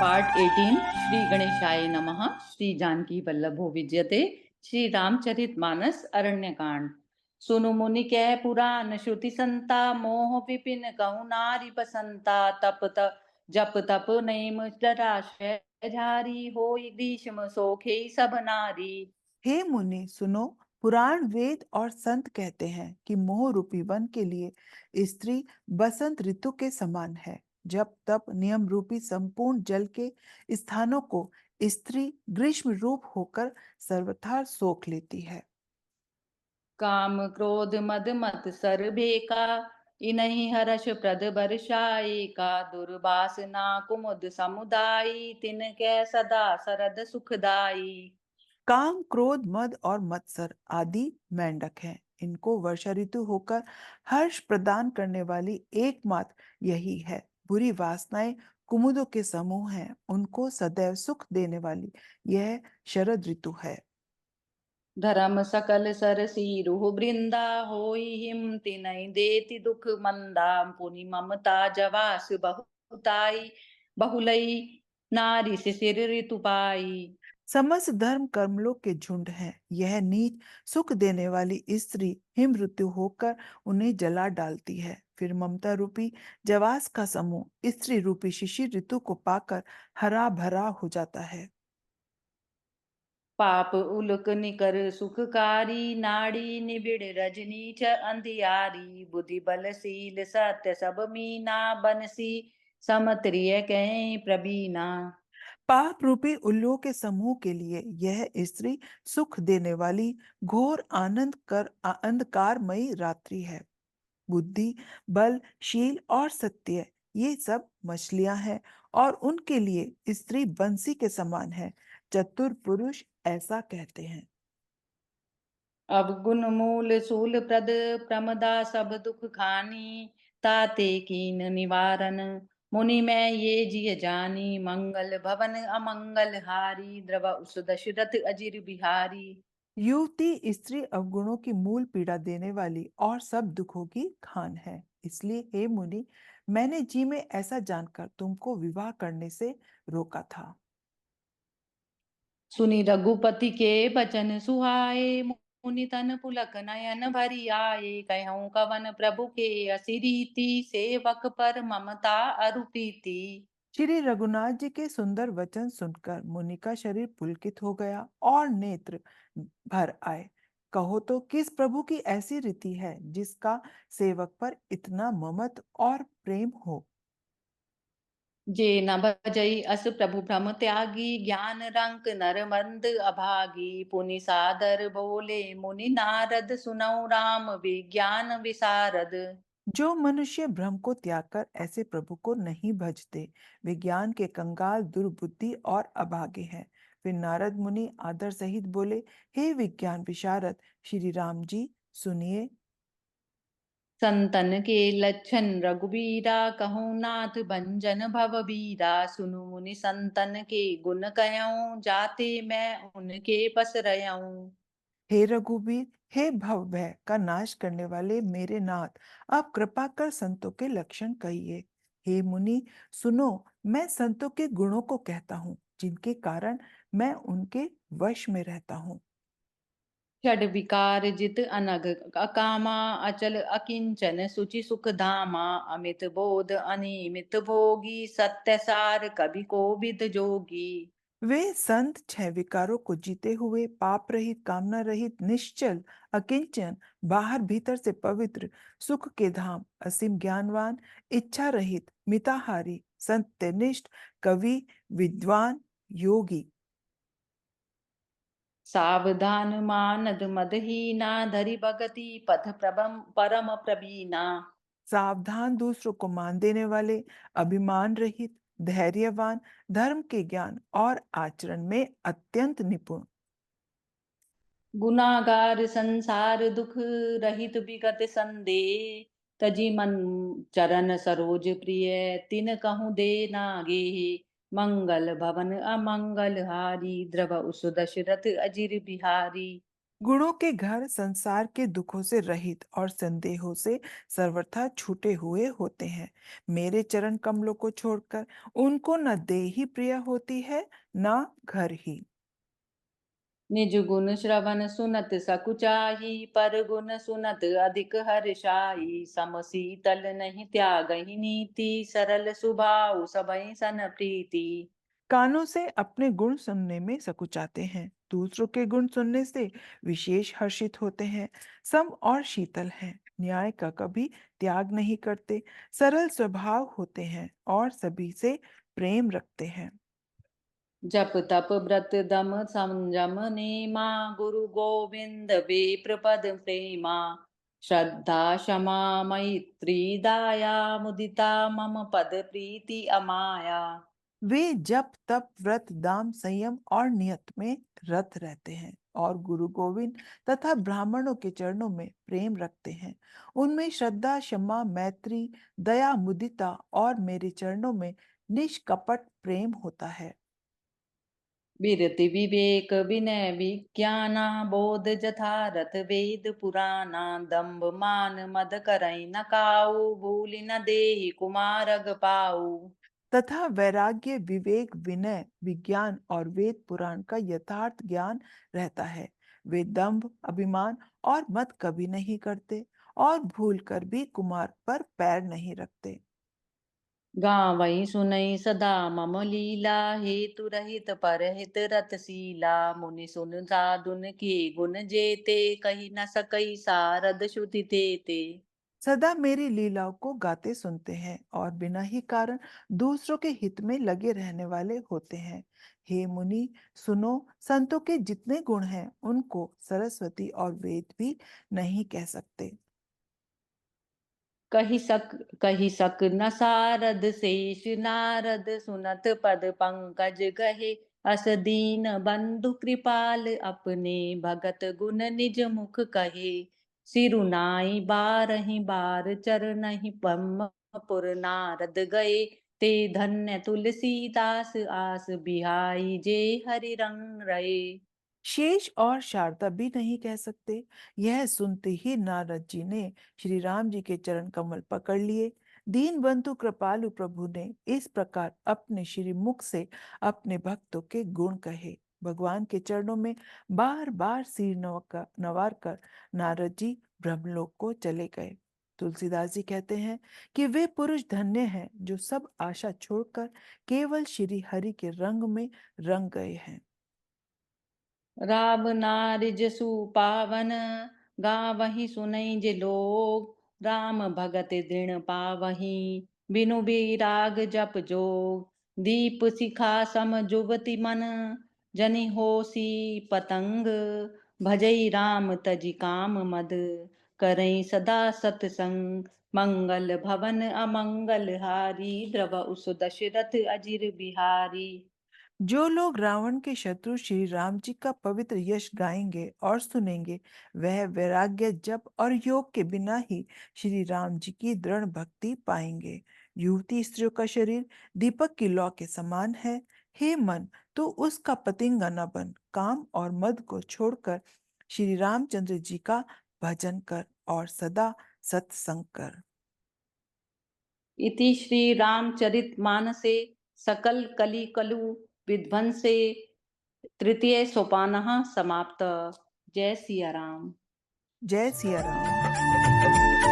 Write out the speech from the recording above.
Part 18 Shri गणेशाय नमः श्री जानकी वल्लभो विजयते श्री रामचरित मानस अरण्यकांड। सुनु मुनि कै पुराण श्रुति संता मोह विपिन कहु नारी बसंता जप तप नेम जराशय झारी होई ग्रीष्म सोखे सब नारी। हे मुनि सुनो। पुराण वेद और संत कहते हैं कि मोह रूपी वन के लिए स्त्री बसंत ऋतु के समान है। जब तप नियम रूपी संपूर्ण जल के स्थानों को स्त्री ग्रीष्म रूप होकर सर्वथा सोख लेती है। काम क्रोध मद मत सर भेका इन्हीं हर्ष प्रद बरसाई का दुर्वासना कुमुद समुदायी तिनके सदा सरद सुखदाई। काम क्रोध मद और मत्सर आदि मेंढक हैं। इनको वर्षा ऋतु होकर हर्ष प्रदान करने वाली एकमात्र यही है। बुरी वासनाएं कुमुदों के समूह हैं। उनको सदैव सुख देने वाली यह शरद ऋतु है। धर्म सकल सर सीरु बृंदा होई हिम तिनहि देति दुख मंदा पुनि ममता जवास बहुताई बहुलई नारी से सिर ऋतु पाई। समस्त धर्म कर्मलों के झुंड हैं। यह नीच सुख देने वाली स्त्री हिम ऋतु होकर उन्हें जला डालती है। फिर ममता रूपी जवास का समूह स्त्री रूपी शिशिर ऋतु को पाकर हरा भरा हो जाता है। पाप उलक निकर सुखकारी नाड़ी निबिड़ रजनी च अंधियारी बुद्धि बलशील सत्य सब मीना बनसी समत्रिय कहीं प्रवीणा। पाप रूपी उल्लुओं के समूह के लिए यह स्त्री सुख देने वाली घोर आनंद कर अंधकारमयी रात्रि है। बुद्धि बल शील और सत्य ये सब मछलियां हैं और उनके लिए स्त्री बंसी के समान है। चतुर पुरुष ऐसा कहते हैं। अवगुण मूल शूल प्रद प्रमदा सब दुख खानी ताते कीन निवारण मुनि मैं ये जिय जानी मंगल भवन अमंगल हारी द्रव उस दशरथ अजिर बिहारी। युवती स्त्री अवगुणों की मूल पीड़ा देने वाली और सब दुखों की खान है। इसलिए हे मुनि, मैंने जी में ऐसा जानकर तुमको विवाह करने से रोका था। सुनी रघुपति के बचन सुहाए मुनि तन पुलक नयन भरी आए कहूँ कवन प्रभु के असी रीति सेवक पर ममता अरुप्रीति। श्री रघुनाथ जी के सुंदर वचन सुनकर मुनि का शरीर पुलकित हो गया और नेत्र भर आए। कहो तो किस प्रभु की ऐसी रीति है जिसका सेवक पर इतना ममत और प्रेम हो। जे न भजई अस प्रभु भ्रम त्यागी ज्ञान रंक नर मंद अभागी पुनि सादर बोले मुनि नारद सुनौ राम विज्ञान विसारद। जो मनुष्य भ्रम को त्याग कर ऐसे प्रभु को नहीं भजते वे ज्ञान के कंगाल दुर्बुद्धि और अभागे हैं। फिर नारद मुनि आदर सहित बोले, हे विज्ञान विशारद श्री राम जी, सुनिए। संतन के लक्षण रघुबीरा कहूँ नाथ भंजन भव बीरा सुनु मुनि संतन के गुण कयऊँ जाते मैं उनके पस रहऊँ। हे रघुवीर, हे भव भय का नाश करने वाले मेरे नाथ, आप कृपा कर संतों के लक्षण कहिए। हे मुनि सुनो, मैं संतों के गुणों को कहता हूँ जिनके कारण मैं उनके वश में रहता हूँ। षड विकार जित अनग अकामा अचल अकिंचन सुचि सुख धामा अमित बोध अनिमित भोगी सत्य सार कभी कोविद जोगी। वे संत छह विकारों को जीते हुए पाप रहित कामना रहित निश्चल अकिंचन बाहर भीतर से पवित्र सुख के धाम असीम ज्ञानवान इच्छा रहित मिताहारी सत्यनिष्ठ कवि विद्वान योगी। सावधान मानद मदहीना धरि भगति पथ प्रभम परम प्रवीणा। सावधान दूसरों को मान देने वाले अभिमान रहित धैर्यवान धर्म के ज्ञान और आचरण में अत्यंत निपुण। गुनागार संसार दुख रहित विगत संदेह तजी मन चरण सरोज प्रिय तिन कहूँ दे नागे मंगल भवन अमंगल हारी द्रव उस दशरथ अजिर बिहारी। गुणों के घर संसार के दुखों से रहित और संदेहों से सर्वथा छूटे हुए होते हैं। मेरे चरण कमलों को छोड़कर उनको न देही प्रिय होती है, न घर ही। निज गुण श्रवण सुनत सकुचाही, पर गुण सुनत अधिक हर्षाई। सम शीतल नहीं त्यागहि नीति, सरल स्वभाव सबहि सन प्रीति। कानों से अपने गुण सुनने में सकुचाते हैं, दूसरों के गुण सुनने से विशेष हर्षित होते हैं। सम और शीतल हैं, न्याय का कभी त्याग नहीं करते, सरल स्वभाव होते हैं और सभी से प्रेम रखते हैं। जप तप व्रत दम संयम नेमा, गुरु गोविंद विप्रपद प्रेमा। श्रद्धा क्षमा मैत्री दाया, मुदिता मम पद प्रीति अमाया। वे जप तप व्रत दाम संयम और नियत में रत रहते हैं और गुरु गोविंद तथा ब्राह्मणों के चरणों में प्रेम रखते हैं। उनमें श्रद्धा क्षमा मैत्री दया मुदिता और मेरे चरणों में निष्कपट प्रेम होता है। विरति विवेक विनय विज्ञाना, बोध जथारथ वेद पुराना। दंभ मान मद करई न काऊ, भूलि न देहि कुमारग पाऊ। तथा वैराग्य विवेक विनय विज्ञान और वेद पुराण का यथार्थ ज्ञान रहता है। वे दंभ अभिमान और मत कभी नहीं करते और भूल कर भी कुमार पर पैर नहीं रखते। गावई सुनई सदा मम लीला, हेतु रहित परहित रतशीला। मुनि सुन साधुन के गुण जेते, कही न सकई सारद श्रुति तेते। सदा मेरी लीलाओं को गाते सुनते हैं और बिना ही कारण दूसरों के हित में लगे रहने वाले होते हैं। हे मुनि, सुनो, संतों के जितने गुण हैं उनको सरस्वती और वेद भी नहीं कह सकते। कही सक न सारद शेष नारद, सुनत पद पंकज गहे। अस दीन बंधु कृपाल, अपने भगत गुण निज मुख कहे। सिरुनाई बारहि बार चरनहि, पम पुर नारद गए। ते धन्य तुलसीदास, आस बिहाई जे हरि रंग रहे। शेष और शारदा भी नहीं कह सकते। यह सुनते ही नारद जी ने श्री राम जी के चरण कमल पकड़ लिए। दीनबंधु कृपालु प्रभु ने इस प्रकार अपने श्री मुख से अपने भक्तों के गुण कहे। भगवान के चरणों में बार बार सिर नवार कर नारद जी ब्रह्मलोक को चले गए। तुलसीदास जी कहते हैं कि वे पुरुष धन्य हैं जो सब आशा छोड़कर केवल श्री हरि के रंग में रंग गए हैं। राम नारिज सुपावन, गावहीं सुनई जे लोग। राम भगत दृढ़ पावहीं, बिनु बीराग जप जोग। दीप शिखा सम जुगति मन, जनि होसी पतंग। भजई राम तजि काम मद, करई सदा सतसंग। मंगल भवन अमंगल हारी, द्रव उस दशरथ अजिर बिहारी। जो लोग रावण के शत्रु श्री राम जी का पवित्र यश गाएंगे और सुनेंगे, वह वैराग्य जप और योग के बिना ही श्री राम जी की दृढ़ भक्ति पाएंगे। युवती स्त्रियों का शरीर दीपक की लौ के समान है। हे मन, तो उसका पतिंगा न बन, काम और मद को छोड़कर श्री रामचंद्र जी का भजन कर और सदा सत्संग कर। इति श्री रामचरितमानसे सकल कली कलु विध्वंसे तृतीय सोपानः समाप्त। जय सिया राम। जय सिया राम।